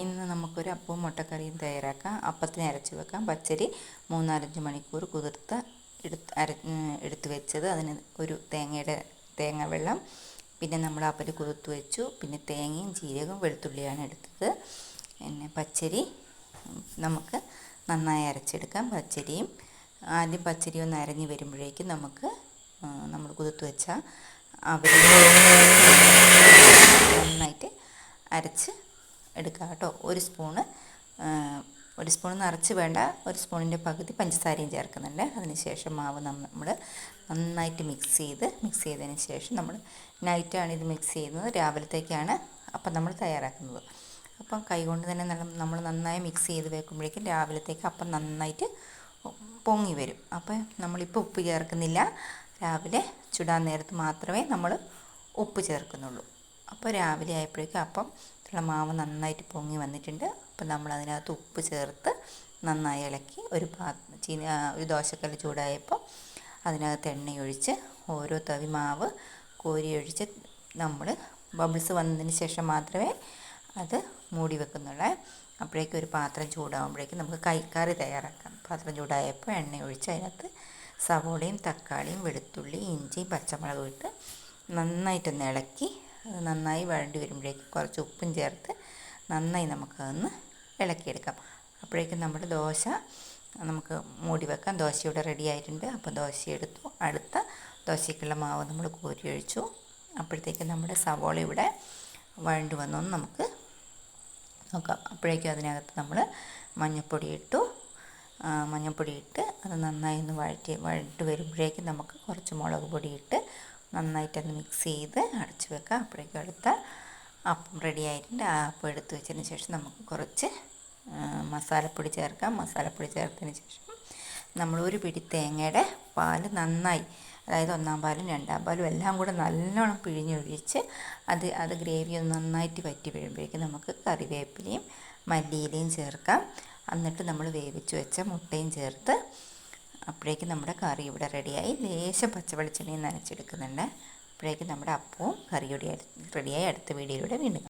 ഇന്ന് നമുക്കൊരു അപ്പവും മുട്ടക്കറിയും തയ്യാറാക്കാം. അപ്പത്തിന് അരച്ച് വെക്കാം. പച്ചരി 3-4 മണിക്കൂർ കുതിർത്ത് എടുത്ത് വെച്ചത്, അതിന് ഒരു തേങ്ങ വെള്ളം, പിന്നെ നമ്മൾ അപ്പല് കുതിർത്ത് വെച്ചു. പിന്നെ തേങ്ങയും ജീരകവും വെളുത്തുള്ളിയാണ് എടുത്തത്. പിന്നെ പച്ചരി നമുക്ക് നന്നായി അരച്ചെടുക്കാം. ആദ്യം പച്ചരി ഒന്ന് അരഞ്ഞ് വരുമ്പോഴേക്കും നമുക്ക് നമ്മൾ കുതിർത്ത് വെച്ച അവര് നന്നായിട്ട് അരച്ച് എടുക്കുക കേട്ടോ. ഒരു സ്പൂണ് നിറച്ച് വേണ്ട, ഒരു സ്പൂണിൻ്റെ പകുതി പഞ്ചസാരയും ചേർക്കുന്നുണ്ട്. അതിനുശേഷം മാവ് നമ്മൾ നന്നായിട്ട് മിക്സ് ചെയ്തതിന് ശേഷം നമ്മൾ നൈറ്റാണ് ഇത് മിക്സ് ചെയ്യുന്നത്. രാവിലത്തേക്കാണ് അപ്പം നമ്മൾ തയ്യാറാക്കുന്നത്. അപ്പം കൈകൊണ്ട് തന്നെ നമ്മൾ നന്നായി മിക്സ് ചെയ്ത് വെക്കുമ്പോഴേക്കും രാവിലത്തേക്ക് അപ്പം നന്നായിട്ട് പൊങ്ങി വരും. അപ്പം നമ്മളിപ്പോൾ ഉപ്പ് ചേർക്കുന്നില്ല. രാവിലെ ചുടാൻ നേരത്ത് മാത്രമേ നമ്മൾ ഉപ്പ് ചേർക്കുന്നുള്ളൂ. അപ്പോൾ രാവിലെ ആയപ്പോഴേക്കും അപ്പം മാവ് നന്നായിട്ട് പൊങ്ങി വന്നിട്ടുണ്ട്. അപ്പം നമ്മൾ അതിനകത്ത് ഉപ്പ് ചേർത്ത് നന്നായി ഇളക്കി ഒരു ദോശക്കല്ല് ചൂടായപ്പോൾ അതിനകത്ത് എണ്ണയൊഴിച്ച് ഓരോ തവി മാവ് കോരിയൊഴിച്ച് നമ്മൾ ബബിൾസ് വന്നതിന് ശേഷം മാത്രമേ അത് മൂടി വെക്കുന്നുള്ളൂ. അപ്പോഴേക്കും ഒരു പാത്രം ചൂടാകുമ്പോഴേക്കും നമുക്ക് കറി തയ്യാറാക്കാം. പാത്രം ചൂടായപ്പോൾ എണ്ണയൊഴിച്ച് അതിനകത്ത് സവോളയും തക്കാളിയും വെളുത്തുള്ളി ഇഞ്ചി പച്ചമുളകും ഇട്ട് നന്നായിട്ടൊന്ന് ഇളക്കി അത് നന്നായി വഴണ്ടി വരുമ്പോഴേക്കും കുറച്ച് ഉപ്പും ചേർത്ത് നന്നായി നമുക്കതൊന്ന് ഇളക്കിയെടുക്കാം. അപ്പോഴേക്കും നമ്മുടെ ദോശ നമുക്ക് മൂടി വെക്കാം. ദോശ ഇവിടെ റെഡി ആയിട്ടുണ്ട്. അപ്പോൾ ദോശ എടുത്തു. അടുത്ത ദോശയ്ക്കുള്ള മാവ് നമ്മൾ കോരി ഒഴിച്ചു. അപ്പോഴത്തേക്കും നമ്മുടെ സവോള ഇവിടെ വഴണ്ട് വന്നൊന്ന് നമുക്ക് നോക്കാം. അപ്പോഴേക്കും അതിനകത്ത് നമ്മൾ മഞ്ഞൾപ്പൊടി ഇട്ട് അത് നന്നായി ഒന്ന് വഴറ്റി വരുമ്പോഴേക്കും നമുക്ക് കുറച്ച് മുളക് പൊടി ഇട്ട് നന്നായിട്ടൊന്ന് മിക്സ് ചെയ്ത് അടച്ചു വെക്കാം. അപ്പോഴേക്കും അടുത്ത അപ്പം റെഡി ആയിട്ടുണ്ട്. ആ അപ്പം എടുത്ത് വെച്ചതിന് ശേഷം നമുക്ക് കുറച്ച് മസാലപ്പൊടി ചേർക്കാം. മസാലപ്പൊടി ചേർത്തതിന് ശേഷം നമ്മൾ ഒരു പിടി തേങ്ങയുടെ പാൽ നന്നായി, അതായത് 1-ാം പാലും 2-ാം പാലും എല്ലാം കൂടെ നല്ലോണം പിഴിഞ്ഞൊഴിച്ച് അത് ഗ്രേവി ഒന്ന് നന്നായിട്ട് വറ്റി വീഴുമ്പോഴേക്കും നമുക്ക് കറിവേപ്പിലയും മല്ലിയിലയും ചേർക്കാം. എന്നിട്ട് നമ്മൾ വേവിച്ച് വെച്ച മുട്ടയും ചേർത്ത് അപ്പോഴേക്കും നമ്മുടെ കറി ഇവിടെ റെഡിയായി. ലേശം പച്ചവെളിച്ചെണ്ണയും നനച്ചെടുക്കുന്നുണ്ട്. അപ്പോഴേക്കും നമ്മുടെ അപ്പവും കറിയോടെ റെഡിയായി. അടുത്ത വീഡിയോയിലൂടെ വീണ്ടും